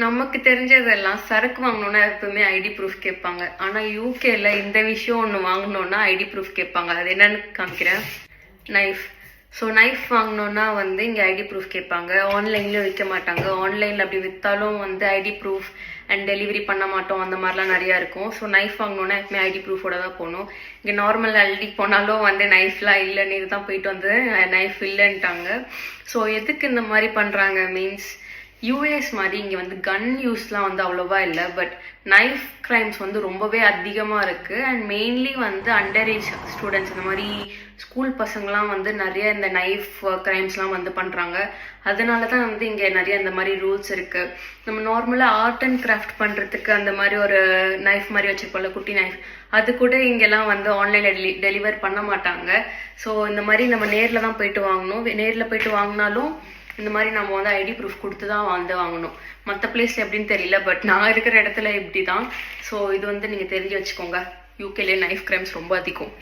நமக்கு தெரிஞ்சதெல்லாம் சரக்கு வாங்கணும்னா எப்பவுமே ஐடி ப்ரூஃப் கேட்பாங்க. ஆனா யூகேல இந்த விஷயம் ஒன்று வாங்கணும்னா ஐடி ப்ரூஃப் கேட்பாங்க. அது என்னன்னு காமிக்கிறேன். நைஃப். ஸோ நைஃப் வாங்கினோன்னா வந்து இங்கே ஐடி ப்ரூஃப் கேட்பாங்க. ஆன்லைன்லேயும் விற்க மாட்டாங்க. ஆன்லைனில் அப்படி விற்றாலும் வந்து ஐடி ப்ரூஃப் அண்ட் டெலிவரி பண்ண மாட்டோம், அந்த மாதிரிலாம் நிறையா இருக்கும். ஸோ நைஃப் வாங்கினோன்னா எப்பவுமே ஐடி ப்ரூஃபோட தான் போகணும். இங்கே நார்மல் அல்டி போனாலும் வந்து நைஃப்லாம் இல்லைன்னு தான் போயிட்டு வந்து நைஃப் இல்லைன்ட்டாங்க. ஸோ எதுக்கு இந்த மாதிரி பண்ணுறாங்க மீன்ஸ் யூஎஸ் மாதிரி இங்கே வந்து கன் யூஸ்லாம் வந்து அவ்வளோவா இல்லை. பட் நைஃப் கிரைம்ஸ் வந்து ரொம்பவே அதிகமாக இருக்குது. அண்ட் மெயின்லி வந்து அண்டர் ஏஜ் ஸ்டூடெண்ட்ஸ் இந்த மாதிரி ஸ்கூல் பசங்களாம் வந்து நிறைய இந்த நைஃப் கிரைம்ஸ்லாம் வந்து பண்ணுறாங்க. அதனால தான் வந்து இங்கே நிறைய இந்த மாதிரி ரூல்ஸ் இருக்குது. நம்ம நார்மலாக ஆர்ட் அண்ட் கிராஃப்ட் பண்ணுறதுக்கு அந்த மாதிரி ஒரு நைஃப் மாதிரி வச்சுருப்போம்ல, குட்டி நைஃப், அது கூட இங்கெல்லாம் வந்து ஆன்லைனில் டெலிவர் பண்ண மாட்டாங்க. ஸோ இந்த மாதிரி நம்ம நேரில் தான் போயிட்டு வாங்கணும். நேரில் போயிட்டு வாங்கினாலும் இந்த மாதிரி நம்ம வந்து ஐடி ப்ரூஃப் கொடுத்து தான் வந்து வாங்கணும். மற்ற பிளேஸில் எப்படின்னு தெரியல, பட் நான் இருக்கிற இடத்துல இப்படி தான். ஸோ இது வந்து நீங்கள் தெரிஞ்சு வச்சுக்கோங்க. யூகேலே நைஃப் கிரைம்ஸ் ரொம்ப அதிகம்.